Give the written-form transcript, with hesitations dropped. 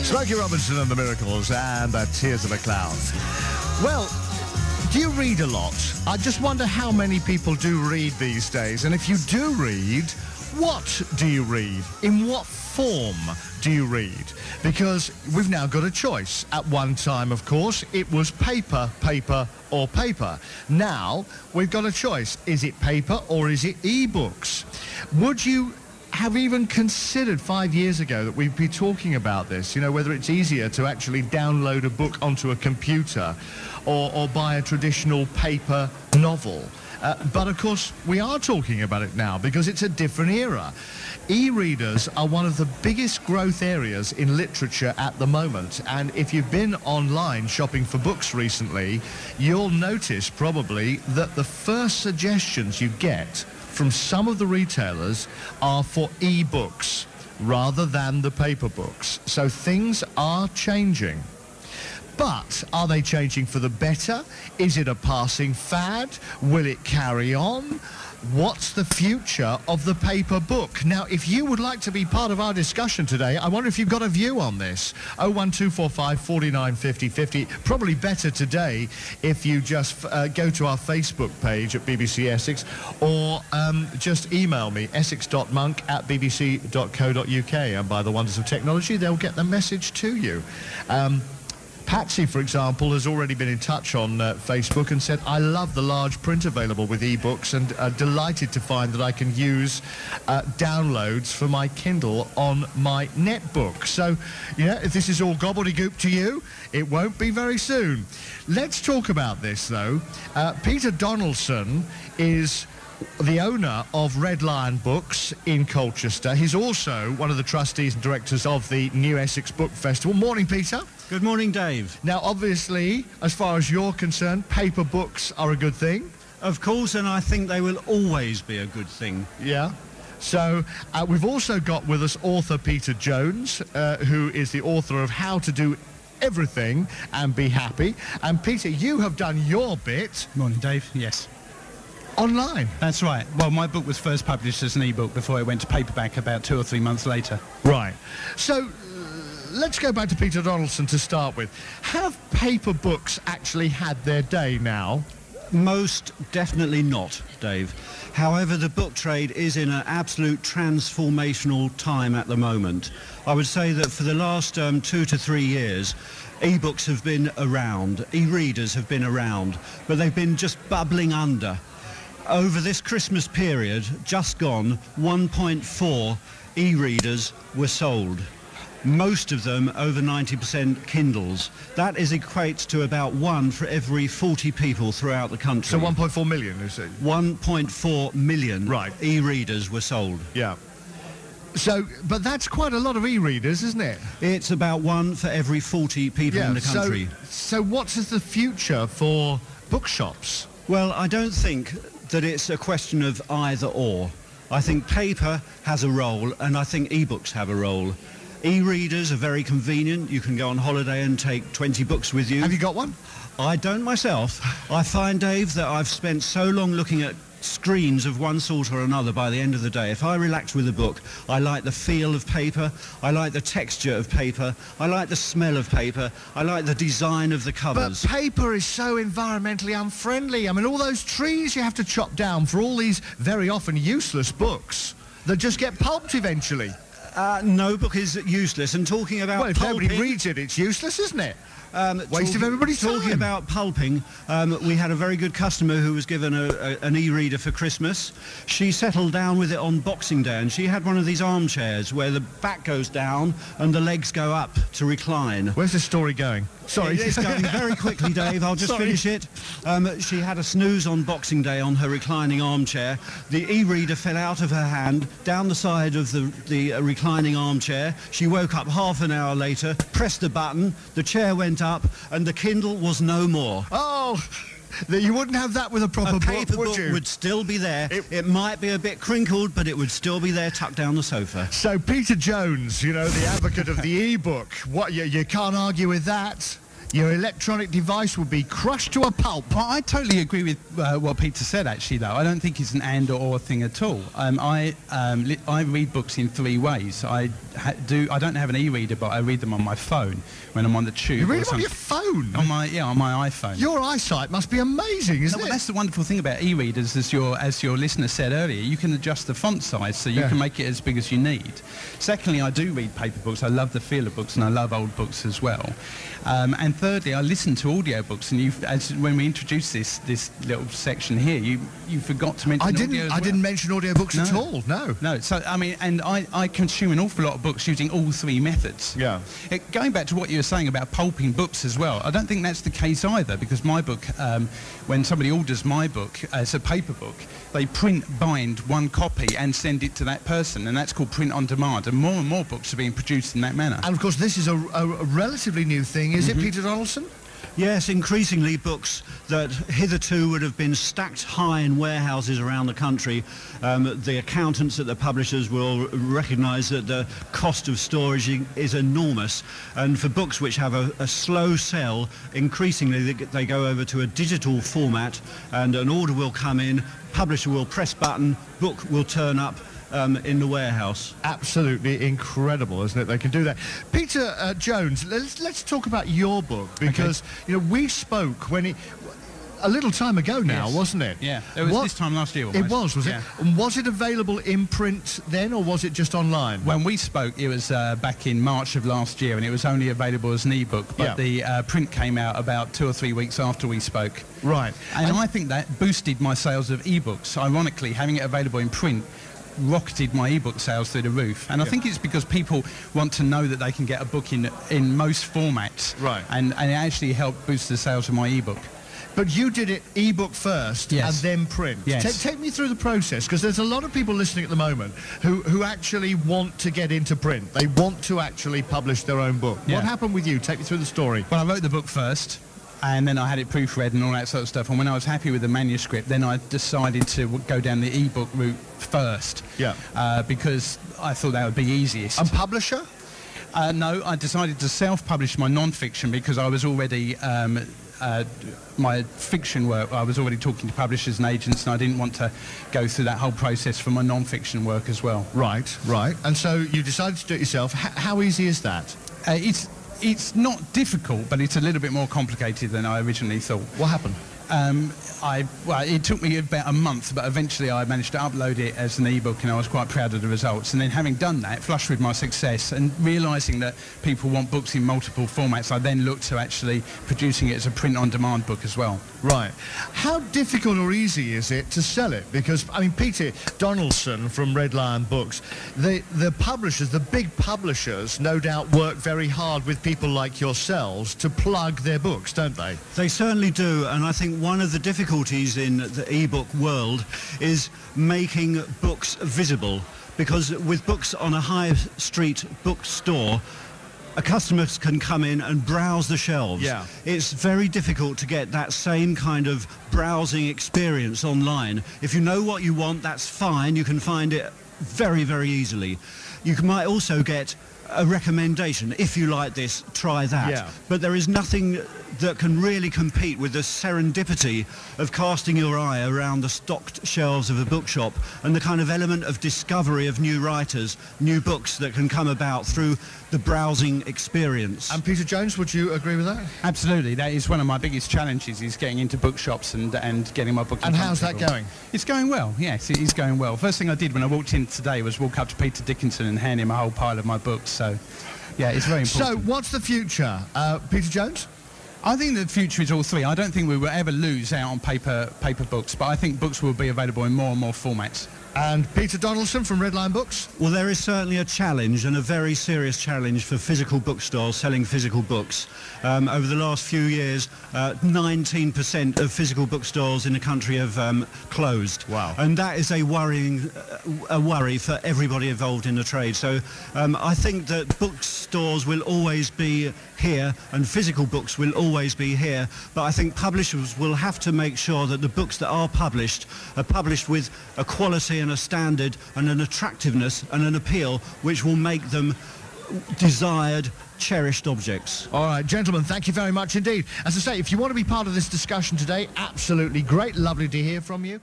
Smokey Robinson and the Miracles and the Tears of a Clown. Well, do you read a lot? I just wonder how many people do read these days. And if you do read, what do you read? In what form do you read? Because we've now got a choice. At one time, of course, it was paper, paper, or paper. Now, we've got a choice. Is it paper or is it ebooks? Would you have even considered 5 years ago that we'd be talking about this, you know, whether it's easier to actually download a book onto a computer or buy a traditional paper novel? But of course, we are talking about it now because it's a different era. E-readers are one of the biggest growth areas in literature at the moment. And if you've been online shopping for books recently, you'll notice probably that the first suggestions you get from some of the retailers are for e-books rather than the paper books. So things are changing. But are they changing for the better? Is it a passing fad? Will it carry on? What's the future of the paper book? Now, if you would like to be part of our discussion today, I wonder if you've got a view on this. 01245 49 50 50. Probably better today if you just go to our Facebook page at BBC Essex or just email me, essex.monk@bbc.co.uk. And by the wonders of technology, they'll get the message to you. Patsy, for example, has already been in touch on Facebook and said, I love the large print available with ebooks and delighted to find that I can use downloads for my Kindle on my netbook. So, yeah, if this is all gobbledygook to you, it won't be very soon. Let's talk about this, though. Peter Donaldson is the owner of Red Lion Books in Colchester. He's also one of the trustees and directors of the New Essex Book Festival. Morning, Peter. Good morning, Dave. Now, obviously, as far as you're concerned, paper books are a good thing. Of course, and I think they will always be a good thing. Yeah. So we've also got with us author Peter Jones, who is the author of How to Do Everything and Be Happy. And Peter, you have done your bit. Morning, Dave. Yes. Online. That's right. Well, my book was first published as an ebook before it went to paperback about 2 or 3 months later. Right. So let's go back to Peter Donaldson to start with. Have paper books actually had their day now? Most definitely not, Dave. However, the book trade is in an absolute transformational time at the moment. I would say that for the last 2 to 3 years, ebooks have been around, e-readers have been around, but they've been just bubbling under. Over this Christmas period, just gone, 1.4 e-readers were sold. Most of them over 90% Kindles. That equates to about 1 for every 40 people throughout the country. So 1.4 million, is it? 1.4 million e-readers were sold. Yeah. So, but that's quite a lot of e-readers, isn't it? It's about 1 for every 40 people in the country. So what is the future for bookshops? Well, I don't think that it's a question of either or. I think paper has a role and I think ebooks have a role. E-readers are very convenient. You can go on holiday and take 20 books with you. Have you got one? I don't myself. I find, Dave, that I've spent so long looking at screens of one sort or another by the end of the day. If I relax with a book, I like the feel of paper, I like the texture of paper, I like the smell of paper, I like the design of the covers. But paper is so environmentally unfriendly. I mean, all those trees you have to chop down for all these very often useless books that just get pulped eventually. No book is useless. And talking about well, if pulping, nobody reads it, it's useless, isn't it? Waste of everybody's time. Talking about pulping, we had a very good customer who was given an e-reader for Christmas. She settled down with it on Boxing Day, and she had one of these armchairs where the back goes down and the legs go up to recline. Where's the story going? Sorry. It's going very quickly, Dave. I'll just finish it. She had a snooze on Boxing Day on her reclining armchair. The e-reader fell out of her hand down the side of the reclining armchair. She woke up half an hour later, pressed a button, the chair went up, and the Kindle was no more. Oh, you wouldn't have that with a proper book, paper would book you? Would still be there. It might be a bit crinkled, but it would still be there tucked down the sofa. So Peter Jones, you know, the advocate of the e-book, what, you can't argue with that? your electronic device would be crushed to a pulp. Well, I totally agree with what Peter said, actually, though. I don't think it's an and or thing at all. I read books in 3 ways. I don't have an e-reader, but I read them on my phone when I'm on the tube. You read them on your phone? On my iPhone. Your eyesight must be amazing, isn't it? Well, that's the wonderful thing about e-readers, as your listener said earlier. You can adjust the font size, so you can make it as big as you need. Secondly, I do read paper books. I love the feel of books, and I love old books as well. And thirdly, I listen to audiobooks, and when we introduced this little section here, you forgot to mention audio as well. I didn't mention audiobooks at all. No. So I mean, and I consume an awful lot of books using all 3 methods. Yeah. Going back to what you were saying about pulping books as well, I don't think that's the case either, because my book, when somebody orders my book as a paper book, they bind 1 copy and send it to that person, and that's called print on demand, and more books are being produced in that manner. And of course, this is a relatively new thing, is it, Peter Donaldson? Yes, increasingly books that hitherto would have been stacked high in warehouses around the country. The accountants at the publishers will recognise that the cost of storage is enormous, and for books which have a slow sell, increasingly they go over to a digital format, and an order will come in, publisher will press button, book will turn up in the warehouse. Absolutely incredible, isn't it? They can do that. Peter Jones, let's talk about your book, because we spoke a little time ago now, wasn't it? Yeah, it was this time last year almost. It was it? And was it available in print then, or was it just online? When we spoke, it was back in March of last year, and it was only available as an e-book, but the print came out about 2 or 3 weeks after we spoke. Right. And I think that boosted my sales of e-books. Ironically, having it available in print rocketed my ebook sales through the roof, and I think it's because people want to know that they can get a book in most formats, right? And it actually helped boost the sales of my ebook. But you did it ebook first, and then print. Yes. Take me through the process, because there's a lot of people listening at the moment who actually want to get into print. They want to actually publish their own book. What happened with you? Take me through the story. Well, I wrote the book first, and then I had it proofread and all that sort of stuff. And when I was happy with the manuscript, then I decided to go down the ebook route first. Yeah. Because I thought that would be easiest. And publisher? No, I decided to self-publish my non-fiction because I was already my fiction work. I was already talking to publishers and agents, and I didn't want to go through that whole process for my non-fiction work as well. Right. And so you decided to do it yourself. How easy is that? It's not difficult, but it's a little bit more complicated than I originally thought. What happened? It took me about a month, but eventually I managed to upload it as an ebook, and I was quite proud of the results. And then having done that, flushed with my success, and realising that people want books in multiple formats, I then looked to actually producing it as a print-on-demand book as well. Right. How difficult or easy is it to sell it? Because, I mean, Peter Donaldson from Red Lion Books, the publishers, the big publishers, no doubt work very hard with people like yourselves to plug their books, don't they? They certainly do, and I think one of the difficulties in the e-book world is making books visible, because with books on a high street bookstore, a customer can come in and browse the shelves. Yeah. It's very difficult to get that same kind of browsing experience online. If you know what you want, that's fine. You can find it very, very easily. You might also get a recommendation. If you like this, try that. Yeah. But there is nothing that can really compete with the serendipity of casting your eye around the stocked shelves of a bookshop, and the kind of element of discovery of new writers, new books that can come about through the browsing experience. And Peter Jones, would you agree with that? Absolutely. That is one of my biggest challenges, is getting into bookshops and getting my book in. And how's that going? It's going well, yes, it is going well. First thing I did when I walked in today was walk up to Peter Dickinson and hand him a whole pile of my books, so yeah, it's very important. So what's the future? Peter Jones? I think the future is all 3. I don't think we will ever lose out on paper books, but I think books will be available in more and more formats. And Peter Donaldson from Red Lion Books? Well, there is certainly a challenge, and a very serious challenge, for physical bookstores selling physical books. Over the last few years, 19% of physical bookstores in the country have closed. Wow. And that is a worry for everybody involved in the trade. So I think that bookstores will always be here, and physical books will always be here, but I think publishers will have to make sure that the books that are published with a quality and a standard and an attractiveness and an appeal which will make them desired, cherished objects. All right, gentlemen, thank you very much indeed. As I say, if you want to be part of this discussion today, absolutely great, lovely to hear from you.